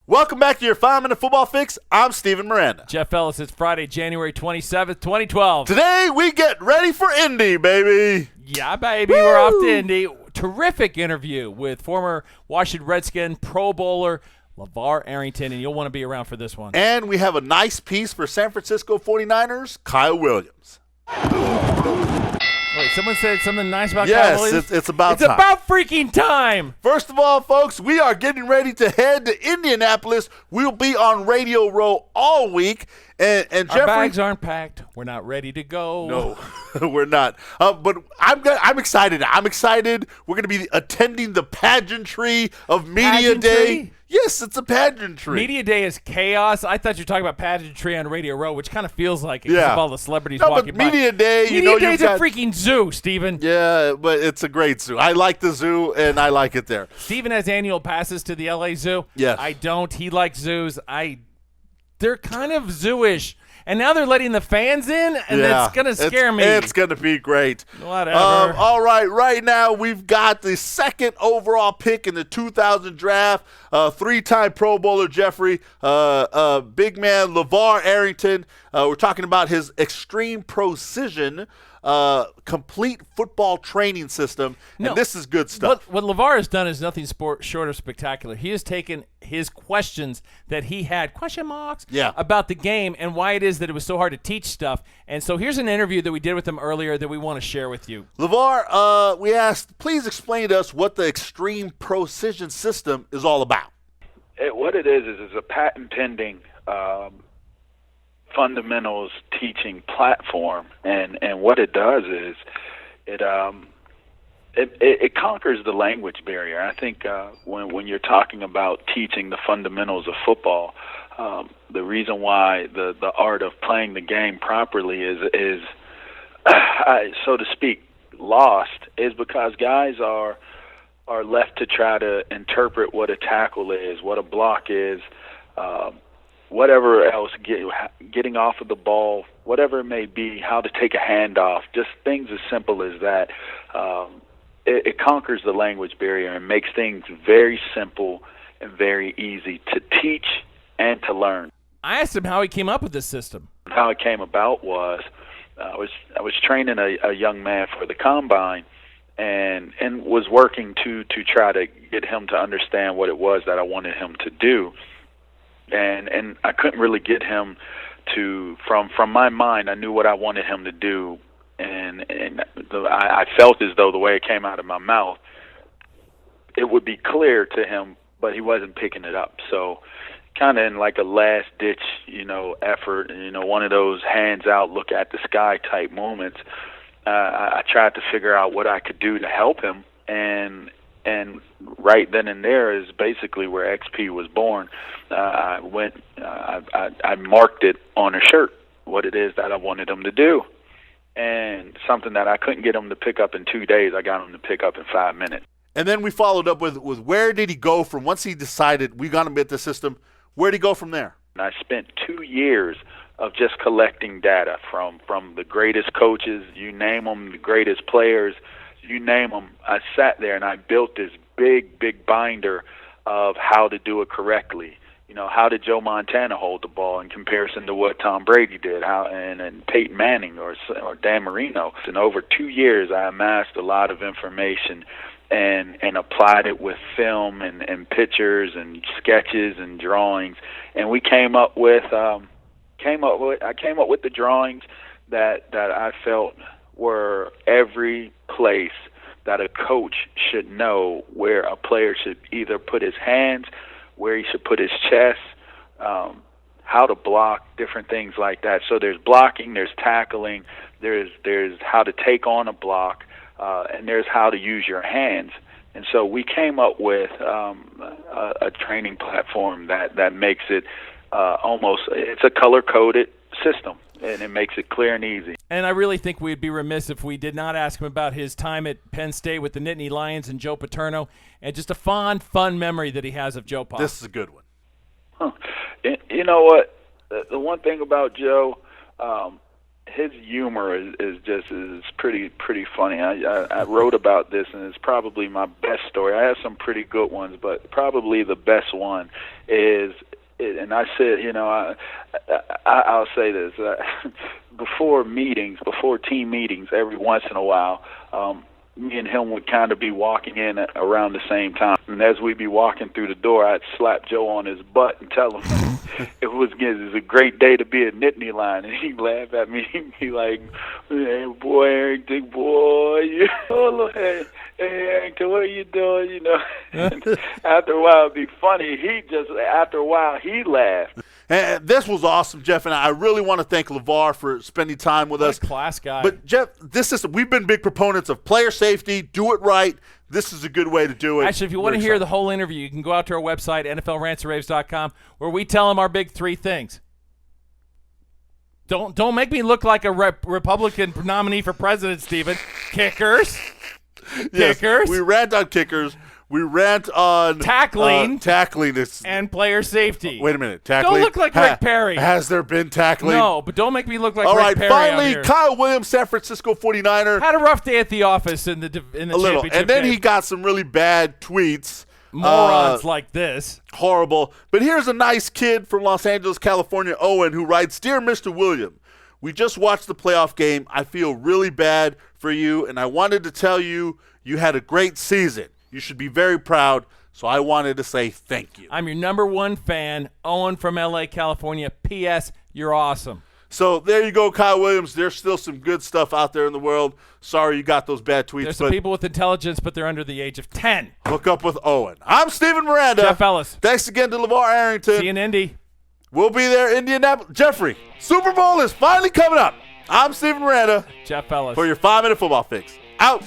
Welcome back to your 5-Minute Football Fix. I'm Steven Miranda. Jeff Ellis, it's Friday, January 27th, 2012. Today, we get ready for Indy, baby. Yeah, baby. Woo! We're off to Indy. Terrific interview with former Washington Redskin Pro Bowler LaVar Arrington, and you'll want to be around for this one. And we have a nice piece for San Francisco 49ers, Kyle Williams. Wait, someone said something nice about Kyle Williams? Yes, it's about It's time. about freaking time. First of all, folks, we are getting ready to head to Indianapolis. We'll be on Radio Row all week. And Jeffrey, our bags aren't packed. We're not ready to go. No, we're not. But I'm excited. I'm excited. We're going to be attending the pageantry of Media Day. Yes, it's a pageantry. Media Day is chaos. I thought you were talking about pageantry on Radio Row, which kind of feels like it because of all the celebrities walking by. Media Day, Media Day's a freaking zoo, Steven. Yeah, but it's a great zoo. I like the zoo, and I like it there. Steven has annual passes to the LA Zoo. Yes. I don't. He likes zoos. They're kind of zoo-ish. And now they're letting the fans in, and it's going to scare me. It's going to be great. Whatever. All right, right now we've got the second overall pick in the 2000 draft, three-time Pro Bowler Jeffrey, big man LaVar Arrington. We're talking about his Xtreme Procision complete football training system, and this is good stuff. What LaVar has done is nothing short of spectacular. He has taken his questions that he had, question marks, about the game and why it is that it was so hard to teach stuff. And so here's an interview that we did with him earlier that we want to share with you. LaVar, we asked, please explain to us what the Xtreme Procision system is all about. What it is a patent-pending fundamentals teaching platform, and what it does is it conquers the language barrier. I think when you're talking about teaching the fundamentals of football, the reason why the art of playing the game properly is so to speak lost is because guys are left to try to interpret what a tackle is, what a block is, whatever else, getting off of the ball, whatever it may be, how to take a handoff, just things as simple as that. It conquers the language barrier and makes things very simple and very easy to teach and to learn. I asked him how he came up with this system. How it came about was I was training a young man for the combine and was working to try to get him to understand what it was that I wanted him to do. And I couldn't really get him to, from my mind, I knew what I wanted him to do, and I felt as though the way it came out of my mouth, it would be clear to him, but he wasn't picking it up. So kind of in like a last-ditch, effort, one of those hands out, look at the sky type moments, I tried to figure out what I could do to help him, and right then and there is basically where XP was born. I marked it on a shirt, what it is that I wanted him to do. And something that I couldn't get him to pick up in 2 days, I got him to pick up in 5 minutes. And then we followed up with where did he go from once he decided we got him at the system, where did he go from there? And I spent 2 years of just collecting data from the greatest coaches, you name them, the greatest players, you name them. I sat there and I built this big binder of how to do it correctly. How did Joe Montana hold the ball in comparison to what Tom Brady did, and Peyton Manning or Dan Marino. And over 2 years, I amassed a lot of information and applied it with film and pictures and sketches and drawings. And we came up with the drawings that I felt were every place that a coach should know where a player should either put his hands, where he should put his chest, how to block, different things like that. So there's blocking, there's tackling, there's how to take on a block, and there's how to use your hands. And so we came up with a training platform that makes it it's a color-coded system, and it makes it clear and easy. And I really think we'd be remiss if we did not ask him about his time at Penn State with the Nittany Lions and Joe Paterno, and just a fun memory that he has of JoPa. This is a good one. You know what? The one thing about Joe, his humor is pretty funny. I wrote about this, and it's probably my best story. I have some pretty good ones, but probably the best one is, and I said, I'll say this, before team meetings, every once in a while, me and him would kind of be walking in around the same time. And as we'd be walking through the door, I'd slap Joe on his butt and tell him it was a great day to be at Nittany Line. And he'd laugh at me. He'd be like, hey, boy, Arrington, boy. Hey, Arrington, what are you doing? And after a while, it'd be funny. After a while, he'd laugh. And this was awesome, Jeff, and I really want to thank LaVar for spending time with us. Class guy. But, Jeff, we've been big proponents of player safety. Do it right. This is a good way to do it. Actually, if you want to hear the whole interview, you can go out to our website, NFLRantsAndRaves.com, where we tell them our big 3 things. Don't make me look like a Republican nominee for president, Stephen. Kickers. Yes, Kickers. We rant on kickers. We rant on tackling is, and player safety. Wait a minute. Tackling. Don't look like Rick Perry. Has there been tackling? No, but don't make me look like All Rick Perry. All right, finally, Kyle Williams, San Francisco 49er. Had a rough day at the office in the championship And then game. he got some really bad tweets. Morons like this. Horrible. But here's a nice kid from Los Angeles, California, Owen, who writes, Dear Mr. William, we just watched the playoff game. I feel really bad for you, and I wanted to tell you you had a great season. You should be very proud, so I wanted to say thank you. I'm your #1 fan, Owen from L.A., California. P.S. You're awesome. So there you go, Kyle Williams. There's still some good stuff out there in the world. Sorry you got those bad tweets. There's some people with intelligence, but they're under the age of 10. Hook up with Owen. I'm Stephen Miranda. Jeff Ellis. Thanks again to LaVar Arrington. See you in Indy. We'll be there, Indianapolis. Jeffrey, Super Bowl is finally coming up. I'm Stephen Miranda. Jeff Ellis. For your 5-minute football fix. Out.